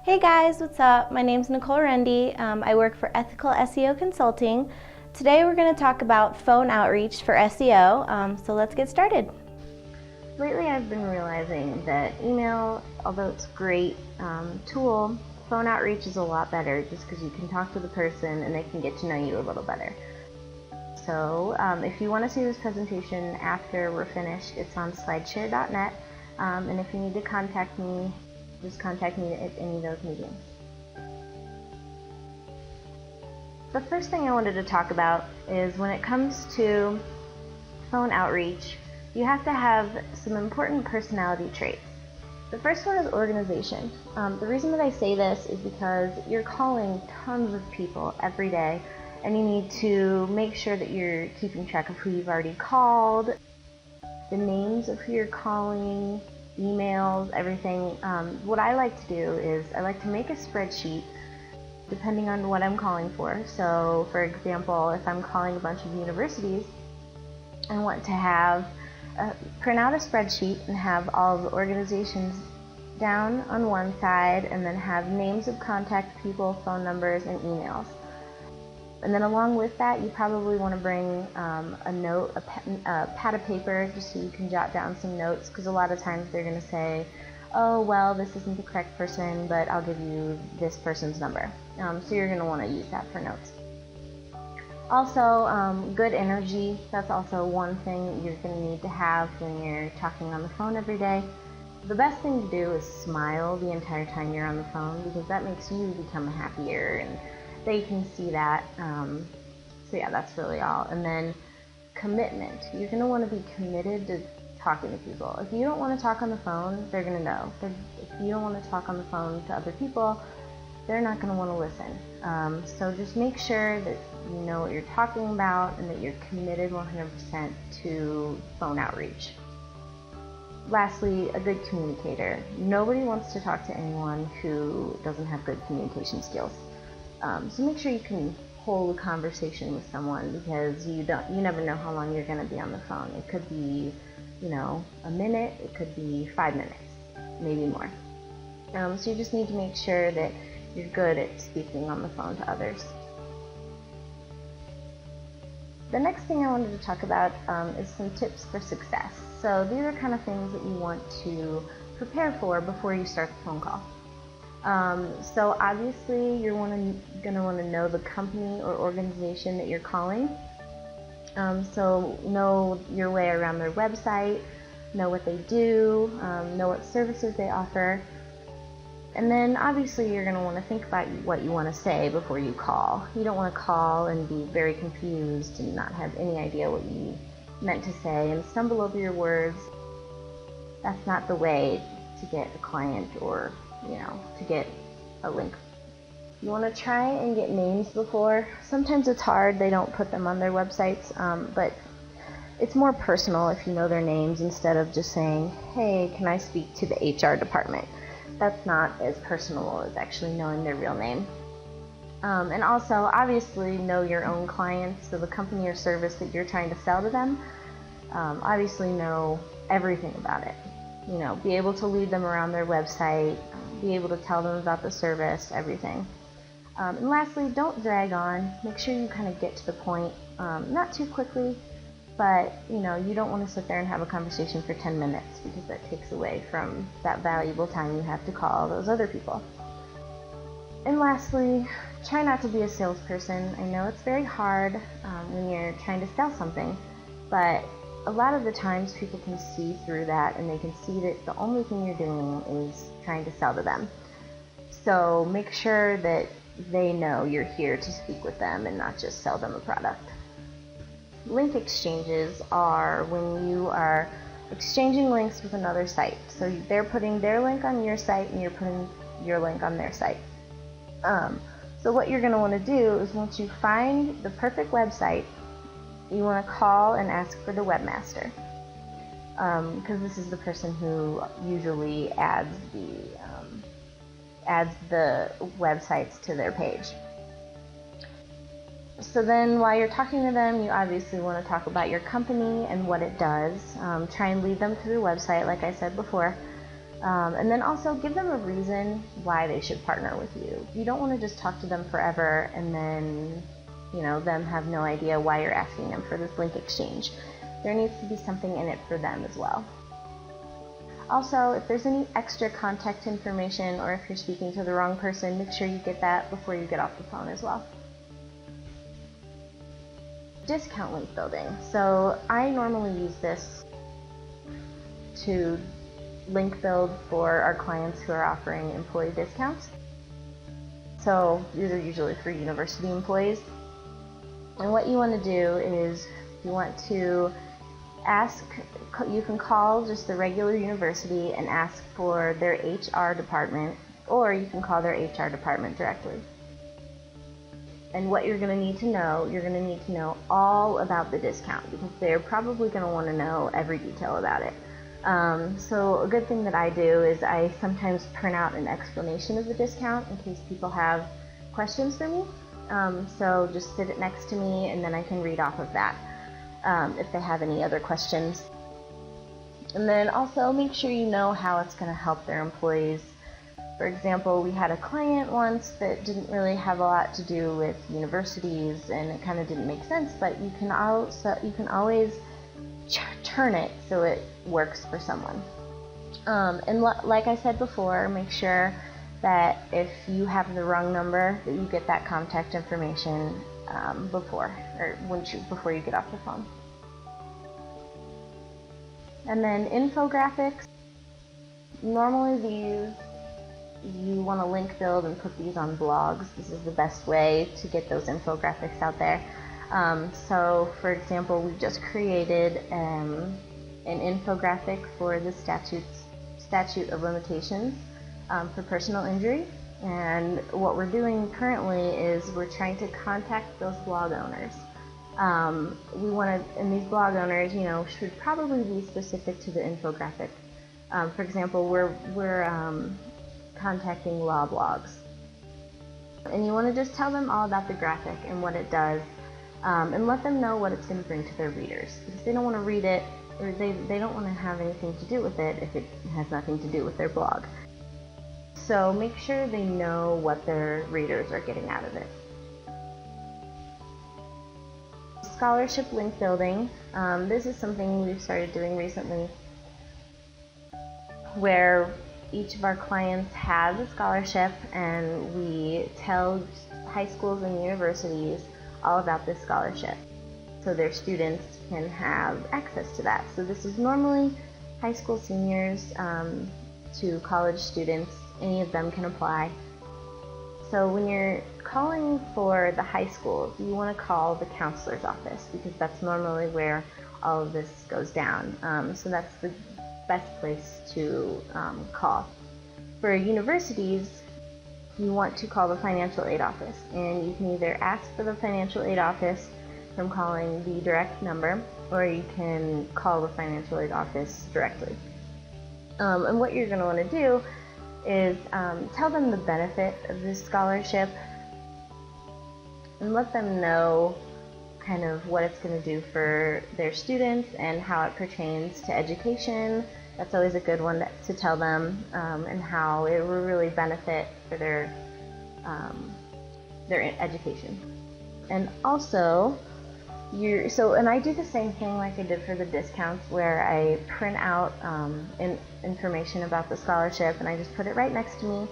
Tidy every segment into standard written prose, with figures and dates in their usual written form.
Hey guys, what's up? My name's Nicole Rende. I work for Ethcial SEO Consulting. Today we're going to talk about phone outreach for SEO, so let's get started. Lately I've been realizing that email, although it's a great tool, phone outreach is a lot better just because you can talk to the person and they can get to know you a little better. So if you want to see this presentation after we're finished, it's on slideshare.net, and if you need to contact me, just contact me at any of those mediums. The first thing I wanted to talk about is when it comes to phone outreach, you have to have some important personality traits. The first one is organization. The reason that I say this is because you're calling tons of people every day, and you need to make sure that you're keeping track of who you've already called, the names of who you're calling, emails, everything. What I like to do is I like to make a spreadsheet depending on what I'm calling for. So for example, if I'm calling a bunch of universities, I want to have print out a spreadsheet and have all the organizations down on one side, and then have names of contact people, phone numbers, and emails. And then along with that, you probably want to bring a note, a pad of paper, just so you can jot down some notes, because a lot of times they're going to say, oh, well, this isn't the correct person, but I'll give you this person's number. So you're going to want to use that for notes. Also, good energy. That's also one thing that you're going to need to have when you're talking on the phone every day. The best thing to do is smile the entire time you're on the phone, because that makes you become happier, and they can see that. So yeah, that's really all. And then commitment. You're going to want to be committed to talking to people. If you don't want to talk on the phone, they're going to know. If you don't want to talk on the phone to other people, they're not going to want to listen. So just make sure that you know what you're talking about and that you're committed 100% to phone outreach. Lastly, a good communicator. Nobody wants to talk to anyone who doesn't have good communication skills. So make sure you can hold a conversation with someone, because you never know how long you're going to be on the phone. It could be, a minute, it could be 5 minutes, maybe more. So you just need to make sure that you're good at speaking on the phone to others. The next thing I wanted to talk about is some tips for success. So these are kind of things that you want to prepare for before you start the phone call. So obviously you're going to want to know the company or organization that you're calling. So know your way around their website, know what they do, know what services they offer. And then obviously you're going to want to think about what you want to say before you call. You don't want to call and be very confused and not have any idea what you meant to say and stumble over your words. That's not the way to get a client or to get a link. You want to try and get names before. Sometimes it's hard, they don't put them on their websites, but it's more personal if you know their names instead of just saying, hey, can I speak to the HR department? That's not as personal as actually knowing their real name. And also, obviously, know your own clients, so the company or service that you're trying to sell to them. Obviously know everything about it. Be able to lead them around their website, be able to tell them about the service, everything. And lastly, don't drag on. Make sure you kind of get to the point, not too quickly, but you don't want to sit there and have a conversation for 10 minutes, because that takes away from that valuable time you have to call those other people. And lastly, try not to be a salesperson. I know it's very hard when you're trying to sell something, but a lot of the times people can see through that, and they can see that the only thing you're doing is trying to sell to them. So make sure that they know you're here to speak with them and not just sell them a product. Link exchanges are when you are exchanging links with another site. So they're putting their link on your site and you're putting your link on their site. So what you're going to want to do is, once you find the perfect website, you want to call and ask for the webmaster, because this is the person who usually adds the websites to their page. So then while you're talking to them, you obviously want to talk about your company and what it does. Try and lead them through the website, like I said before. And then also give them a reason why they should partner with you. You don't want to just talk to them forever and then, them have no idea why you're asking them for this link exchange. There needs to be something in it for them as well. Also, if there's any extra contact information or if you're speaking to the wrong person, make sure you get that before you get off the phone as well. Discount link building. So I normally use this to link build for our clients who are offering employee discounts. So these are usually for university employees. And what you want to do is you want to you can call just the regular university and ask for their HR department, or you can call their HR department directly. And what you're going to need to know all about the discount, because they're probably going to want to know every detail about it. So a good thing that I do is I sometimes print out an explanation of the discount in case people have questions for me. So just sit it next to me and then I can read off of that if they have any other questions. And then also make sure you know how it's going to help their employees. For example, we had a client once that didn't really have a lot to do with universities and it kind of didn't make sense, but you can always turn it so it works for someone. And like I said before, make sure that if you have the wrong number, that you get that contact information before you get off the phone. And then infographics. Normally you want to link build and put these on blogs. This is the best way to get those infographics out there. So for example, we just created an infographic for the statute of limitations for personal injury. And what we're doing currently is we're trying to contact those blog owners. And these blog owners, should probably be specific to the infographic. For example, we're contacting law blogs. And you want to just tell them all about the graphic and what it does, and let them know what it's going to bring to their readers. Because they don't want to read it, or they don't want to have anything to do with it if it has nothing to do with their blog. So make sure they know what their readers are getting out of it. Scholarship link building. This is something we've started doing recently, where each of our clients has a scholarship and we tell high schools and universities all about this scholarship so their students can have access to that. So this is normally high school seniors to college students. Any of them can apply. So when you're calling for the high schools, you want to call the counselor's office because that's normally where all of this goes down. So that's the best place to call. For universities, you want to call the financial aid office, and you can either ask for the financial aid office from calling the direct number, or you can call the financial aid office directly. And what you're going to want to do is tell them the benefit of this scholarship and let them know kind of what it's going to do for their students and how it pertains to education. That's always a good one to tell them, and how it will really benefit for their education. And also, and I do the same thing like I did for the discounts, where I print out information about the scholarship and I just put it right next to me.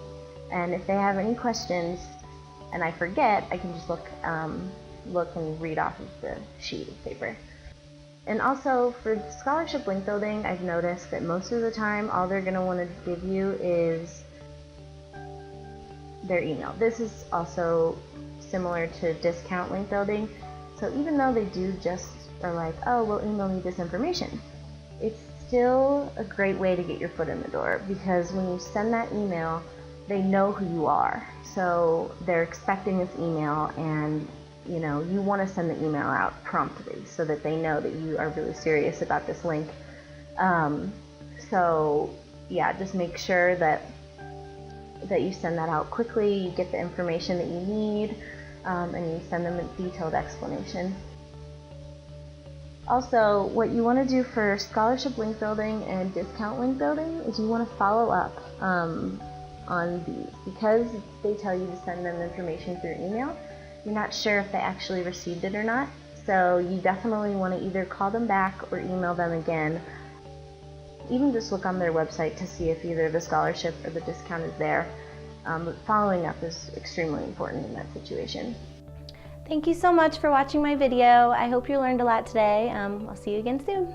And if they have any questions and I forget, I can just look and read off of the sheet of paper. And also for scholarship link building, I've noticed that most of the time all they're going to want to give you is their email. This is also similar to discount link building. So even though they do just are like, oh, well, email me this information, it's still a great way to get your foot in the door, because when you send that email, they know who you are. So they're expecting this email, and you want to send the email out promptly so that they know that you are really serious about this link. So yeah, just make sure that you send that out quickly, you get the information that you need, and you send them a detailed explanation. Also, what you want to do for scholarship link building and discount link building is you want to follow up on these, because they tell you to send them information through email. You're not sure if they actually received it or not, so you definitely want to either call them back or email them again. Even just look on their website to see if either the scholarship or the discount is there. But following up is extremely important in that situation. Thank you so much for watching my video. I hope you learned a lot today. I'll see you again soon.